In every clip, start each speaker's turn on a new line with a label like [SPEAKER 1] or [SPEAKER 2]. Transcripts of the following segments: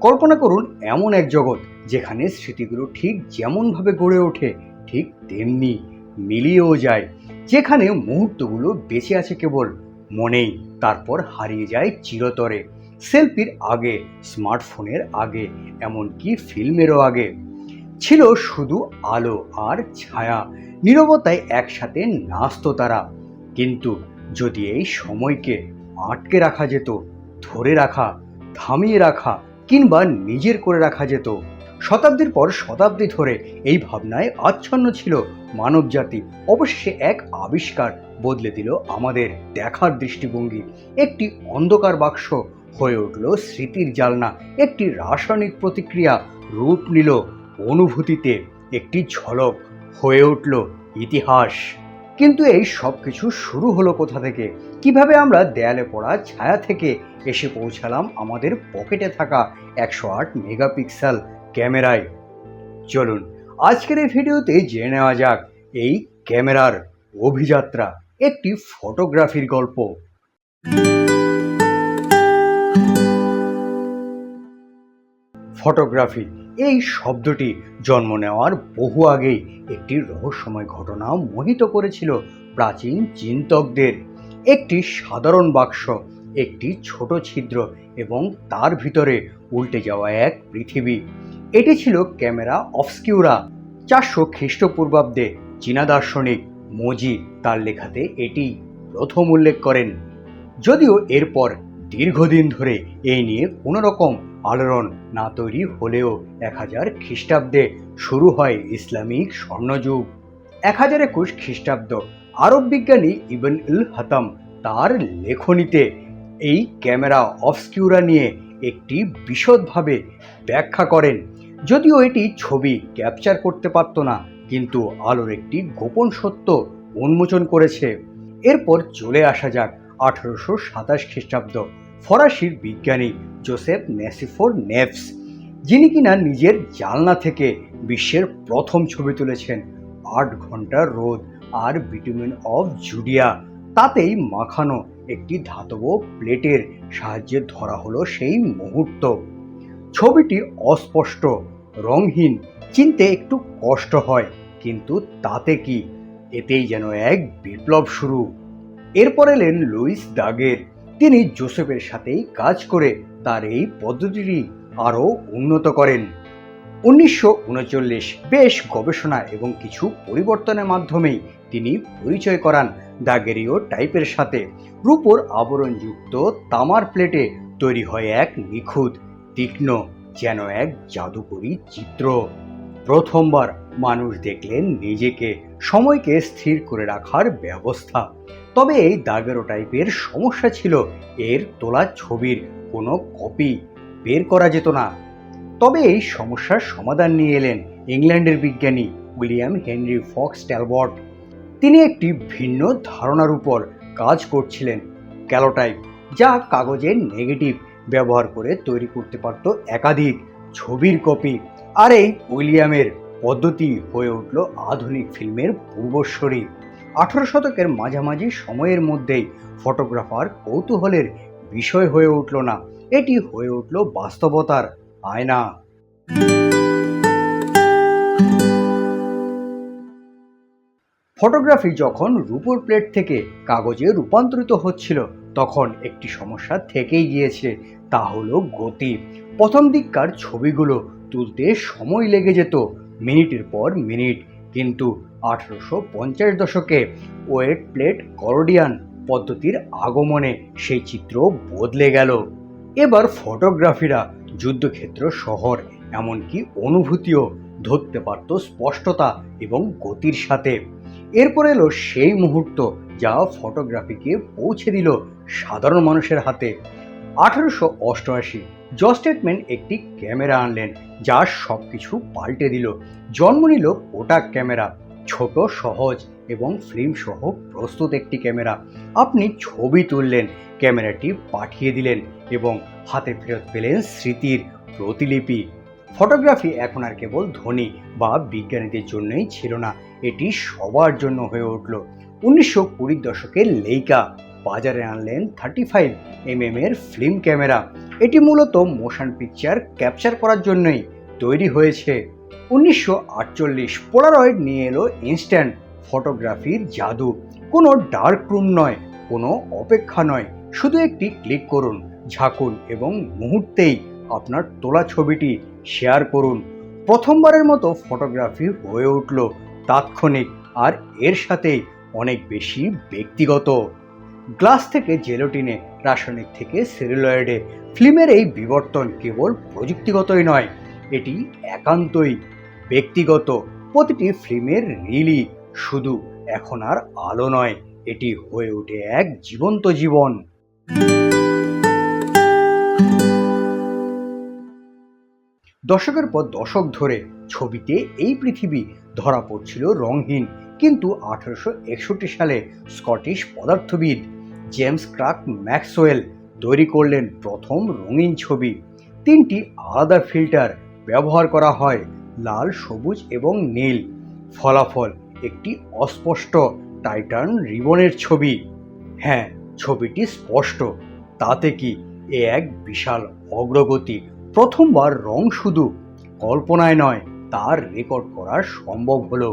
[SPEAKER 1] কল্পনা করুন এমন এক জগৎ যেখানে স্মৃতিগুলো ঠিক যেমনভাবে গড়ে ওঠে ঠিক তেমনি মিলিয়েও যায়, যেখানে মুহূর্তগুলো বেঁচে আছে কেবল মনেই, তারপর হারিয়ে যায় চিরতরে। সেলফির আগে, স্মার্টফোনের আগে, এমনকি ফিল্মেরও আগে ছিল শুধু আলো আর ছায়া, নীরবতায় একসাথে নাচতো তারা। কিন্তু যদি এই সময়কে আটকে রাখা যেত, ধরে রাখা, থামিয়ে রাখা কিংবা নিজের করে রাখা যেত, শতাব্দীর পর শতাব্দী ধরে এই ভাবনায় আচ্ছন্ন ছিল মানবজাতি। অবশেষে এক আবিষ্কার বদলে দিল আমাদের দেখার দৃষ্টিভঙ্গি। একটি অন্ধকার বাক্স হয়ে উঠল স্মৃতির জালনা, একটি রাসায়নিক প্রতিক্রিয়া রূপ নিল অনুভূতিতে, একটি ঝলক হয়ে উঠল ইতিহাস। কিন্তু এই সব কিছু শুরু হলো কোথা থেকে? কিভাবে আমরা দেয়ালে পড়া ছায়া থেকে এসে পৌঁছালাম আমাদের পকেটে থাকা 108 মেগাপিক্সেল ক্যামেরায়? চলুন আজকের এই ভিডিওতে জেনে নেওয়া যাক এই ক্যামেরার অভিযাত্রা, একটি ফটোগ্রাফির গল্প। ফটোগ্রাফি এই শব্দটি জন্ম নেওয়ার বহু আগেই একটি রহস্যময় ঘটনা মোহিত করেছিল প্রাচীন চিন্তকদের। একটি সাধারণ বাক্স, একটি ছোট ছিদ্র এবং তার ভিতরে উল্টে যাওয়া এক পৃথিবী। এটি ছিল ক্যামেরা অবস্কিউরা। 400 খ্রিস্টপূর্বাব্দে চীনা দার্শনিক মোজি তার লেখাতে এটি প্রথম উল্লেখ করেন। যদিও এরপর দীর্ঘদিন ধরে এই নিয়ে কোনো রকম আলোড়ন না তৈরি হলেও 1000 খ্রিস্টাব্দে শুরু হয় ইসলামিক স্বর্ণযুগ। 1021 খ্রিস্টাব্দ আরব বিজ্ঞানী ইবন ইল হাতাম তার লেখনীতে এই ক্যামেরা অবস্কিউরা নিয়ে একটি বিশদভাবে ব্যাখ্যা করেন। যদিও এটি ছবি ক্যাপচার করতে পারত না, কিন্তু আলোর একটি গোপন সত্য উন্মোচন করেছে। এরপর চলে আসা যাক 1827 খ্রিস্টাব্দ। ফরাসির বিজ্ঞানী জোসেফ নেসিফোর নেভস, যিনি কিনা নিজের জানলা থেকে বিশ্বের প্রথম ছবি তুলেছেন। 8 ঘন্টার রোদ আর বিটুমিন অফ জুডিয়া তাতেই মাখানো একটি ধাতব প্লেটের সাহায্যে ধরা হলো সেই মুহূর্ত। ছবিটি অস্পষ্ট, রংহীন, চিনতে একটু কষ্ট হয়, কিন্তু তাতে কি, এতেই যেন এক বিপ্লব শুরু। এরপর এলেন লুইস দাগের। তিনি জোসেফের সাথেই কাজ করে তার এই পদ্ধতিটি আরও উন্নত করেন। 1939 বেশ গবেষণা এবং কিছু পরিবর্তনের মাধ্যমেই তিনি পরিচয় করান দাগেরীয় টাইপের সাথে। রূপোর আবরণযুক্ত তামার প্লেটে তৈরি হয় এক নিখুঁত, তীক্ষ্ণ, যেন এক জাদুকরী চিত্র। প্রথমবার মানুষ দেখলেন নিজেকে, সময়কে স্থির করে রাখার ব্যবস্থা। তবে এই দাগেরো টাইপের সমস্যা ছিল এর তোলা ছবির কোনো কপি বের করা যেত না। তবে এই সমস্যার সমাধান নিয়ে এলেন ইংল্যান্ডের বিজ্ঞানী উইলিয়াম হেনরি ফক্স ট্যালবট। তিনি একটি ভিন্ন ধারণার উপর কাজ করছিলেন, ক্যালোটাইপ, যা কাগজের নেগেটিভ ব্যবহার করে তৈরি করতে পারত একাধিক ছবির কপি। আর এই উইলিয়ামের পদ্ধতি হয়ে উঠল আধুনিক ফিল্মের পূর্বসূরি। 18 শতকের মাঝামাঝি সময়ের মধ্যেই ফটোগ্রাফার কৌতূহলের বিষয় হয়ে উঠল না, এটি হয়ে উঠল বাস্তবতার আয়না। ফটোগ্রাফি যখন রূপোর প্লেট থেকে কাগজে রূপান্তরিত হচ্ছিল, তখন একটি সমস্যা থেকেই গিয়েছে, তা হলো গতি। প্রথম দিককার ছবিগুলো তুলতে সময় লেগে যেত মিনিটের পর মিনিট, কিন্তু 1850 দশকে ওয়েট প্লেট কলোডিয়ান পদ্ধতির আগমনে সেই চিত্র বদলে গেল। এবার ফটোগ্রাফিরা যুদ্ধক্ষেত্র, শহর, এমনকি অনুভূতিও ধরতে পারত স্পষ্টতা এবং গতির সাথে। এরপর এলো সেই মুহূর্ত যা ফটোগ্রাফিকে পৌঁছে দিল সাধারণ মানুষের হাতে। 1888 জস টেটম্যান একটি ক্যামেরা আনলেন যা সব কিছু পাল্টে দিল। জন্ম নিল কোটাক ক্যামেরা, ছোট, সহজ এবং ফিল্ম সহ প্রস্তুত একটি ক্যামেরা। আপনি ছবি তুললেন, ক্যামেরাটি পাঠিয়ে দিলেন এবং হাতে ফেরত পেলেন স্মৃতির প্রতিলিপি। ফটোগ্রাফি এখন আর কেবল ধনী বা বিজ্ঞানীদের জন্যই ছিল না, এটি সবার জন্য হয়ে উঠল। 1920 দশকে লেইকা বাজারে আনলেন 35mm এর ফিল্ম ক্যামেরা। এটি মূলত মোশন পিকচার ক্যাপচার করার জন্যই তৈরি হয়েছে। 1948 পোলারয়েড নিয়ে এলো ইনস্ট্যান্ট ফটোগ্রাফির জাদু। কোনো ডার্ক রুম নয়, কোনো অপেক্ষা নয়, শুধু একটি ক্লিক করুন, ঝাঁকুন এবং মুহূর্তেই আপনার তোলা ছবিটি শেয়ার করুন। প্রথমবারের মতো ফটোগ্রাফি হয়ে উঠল তাৎক্ষণিক আর এর সাথেই অনেক বেশি ব্যক্তিগত। গ্লাস থেকে জেলোটিনে, রাসায়নিক থেকে সেলুলয়েডে, ফিল্মের এই বিবর্তন কেবল প্রযুক্তিগতই নয়, এটি একান্তই ব্যক্তিগত। প্রতিটি ফিল্মের রিলই শুধু এখন আর আলো নয়, এটি হয়ে ওঠে এক জীবন্ত জীবন। দশকের পর দশক ধরে ছবিতে এই পৃথিবী ধরা পড়ছিল রঙহীন, কিন্তু 1861 সালে স্কটিশ পদার্থবিদ জেমস ক্লার্ক ম্যাক্সওয়েল তৈরি করলেন প্রথম রঙিন ছবি। 3টি আলাদা ফিল্টার ব্যবহার করা হয়, লাল, সবুজ এবং নীল। ফলাফল একটি অস্পষ্ট টাইটান রিবনের ছবি। হ্যাঁ, ছবিটি স্পষ্ট, তাতে কি এ এক বিশাল অগ্রগতি। প্রথমবার রং শুধু কল্পনায় নয়, তার রেকর্ড করা সম্ভব হলো।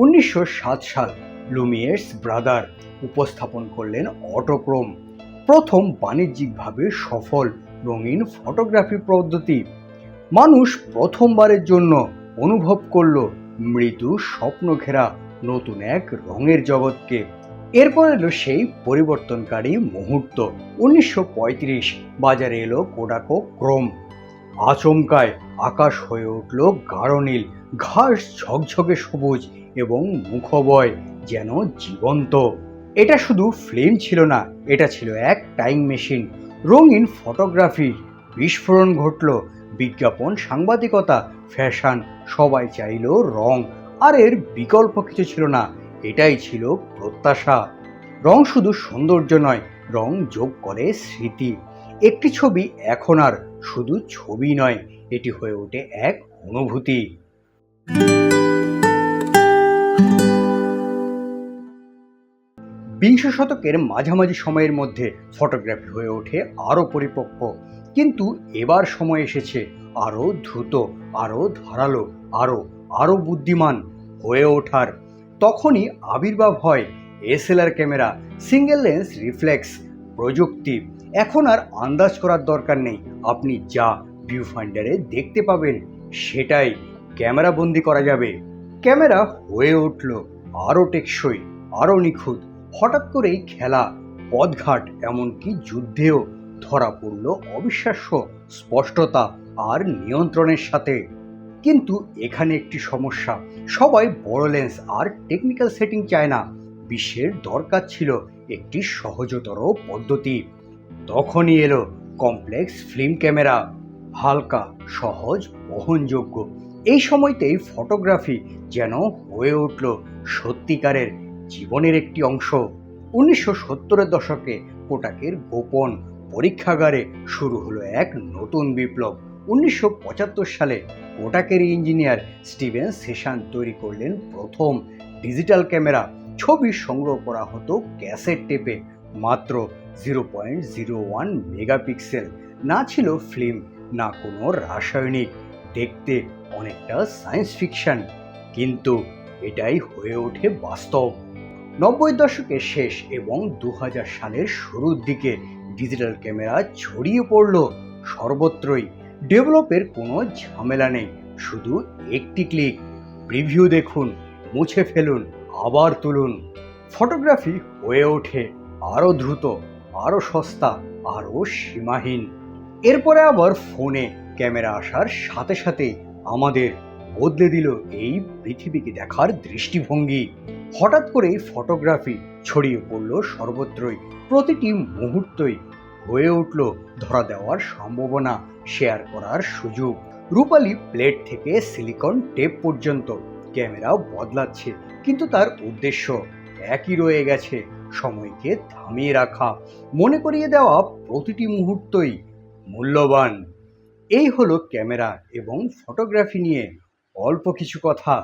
[SPEAKER 1] 1907 সাল লুমিয়ের্স ব্রাদার উপস্থাপন করলেন অটোক্রোম, প্রথম বাণিজ্যিকভাবে সফল রঙিন ফটোগ্রাফি পদ্ধতি। মানুষ প্রথমবারের জন্য অনুভব করল মৃদু স্বপ্ন ঘেরা নতুন এক রঙের জগৎকে। এরপর এলো সেই পরিবর্তনকারী মুহূর্ত। 1935 বাজারে এলো কোডাকো ক্রোম। আচমকায় আকাশ হয়ে উঠল গাঢ় নীল, ঘাস ঝকঝকে সবুজ এবং মুখবয় যেন জীবন্ত। এটা শুধু ফিল্ম ছিল না, এটা ছিল এক টাইম মেশিন। রঙিন ফটোগ্রাফির বিস্ফোরণ ঘটল। বিজ্ঞাপন, সাংবাদিকতা, ফ্যাশন, সবাই চাইল রং, আর এর বিকল্প কিছু ছিল না। এটাই ছিল প্রত্যাশা। রং শুধু সৌন্দর্য নয়, রং যোগ করে স্মৃতি। একটি ছবি এখন আর শুধু ছবি নয়, এটি হয়ে ওঠে এক অনুভূতি। বিংশ শতকের মাঝামাঝি সময়ের মধ্যে ফটোগ্রাফি হয়ে ওঠে আরও পরিপক্ক, কিন্তু এবার সময় এসেছে আরও দ্রুত, আরও ধারালো, আরও বুদ্ধিমান হয়ে ওঠার। তখনই আবির্ভাব হয় SLR camera, single lens reflex প্রযুক্তি। এখন আর আন্দাজ করার দরকার নেই, আপনি যা ভিউ ফাইন্ডারে দেখতে পাবেন সেটাই ক্যামেরা বন্দি করা যাবে। ক্যামেরা হয়ে উঠল আরও টেকসই, আরও নিখুঁত। হঠাৎ করেই খেলা, পথঘাট, এমনকি যুদ্ধেও ধরা পড়ল অবিশ্বাস্য স্পষ্টতা আর নিয়ন্ত্রণের সাথে। কিন্তু এখানে একটি সমস্যা, সবাই বড় লেন্স আর টেকনিক্যাল সেটিং চায় না। বিশ্বের দরকার ছিল একটি সহজতর পদ্ধতি। তখনই এলো কমপ্লেক্স ফিল্ম ক্যামেরা, হালকা, সহজ, বহনযোগ্য। এই সময়তেই ফটোগ্রাফি যেন হয়ে উঠল সত্যিকারের জীবনের একটি অংশ। 1970-এর দশকে কোটাকের গোপন পরীক্ষাগারে শুরু হলো এক নতুন বিপ্লব। 1975 সালে কোটাকের ইঞ্জিনিয়ার স্টিভেন সেশান তৈরি করলেন প্রথম ডিজিটাল ক্যামেরা। ছবি সংগ্রহ করা হতো ক্যাসেট টেপে, মাত্র 0.01 মেগাপিক্সেল। না ছিল ফিল্ম, না কোনো রাসায়নিক। দেখতে অনেকটা সায়েন্স ফিকশন, কিন্তু এটাই হয়ে ওঠে বাস্তব। 90 দশকের শেষ এবং 2000 সালের শুরুর দিকে ডিজিটাল ক্যামেরা ছড়িয়ে পড়ল সর্বত্রই। ডেভেলপের কোনো ঝামেলা নেই, শুধু একটি ক্লিক, প্রিভিউ দেখুন, মুছে ফেলুন, আবার তুলুন। ফটোগ্রাফি হয়ে ওঠে আরও দ্রুত, আরও সস্তা, আরও সীমাহীন। এরপরে আবার ফোনে ক্যামেরা আসার সাথে সাথেই আমাদের বদলে দিল এই পৃথিবীকে দেখার দৃষ্টিভঙ্গি। হঠাৎ করেই ফটোগ্রাফি ছড়িয়ে পড়ল সর্বত্রই। প্রতিটি মুহূর্তই হয়ে উঠল ধরা দেওয়ার সম্ভাবনা, শেয়ার করার সুযোগ। রূপালী প্লেট থেকে সিলিকন টেপ পর্যন্ত ক্যামেরা বদলাচ্ছে, কিন্তু তার উদ্দেশ্য একই রয়ে গেছে, সময়কে থামিয়ে রাখা, মনে করিয়ে দেওয়া প্রতিটি মুহূর্তই মূল্যবান। এই হলো ক্যামেরা এবং ফটোগ্রাফি নিয়ে অল্প কিছু কথা।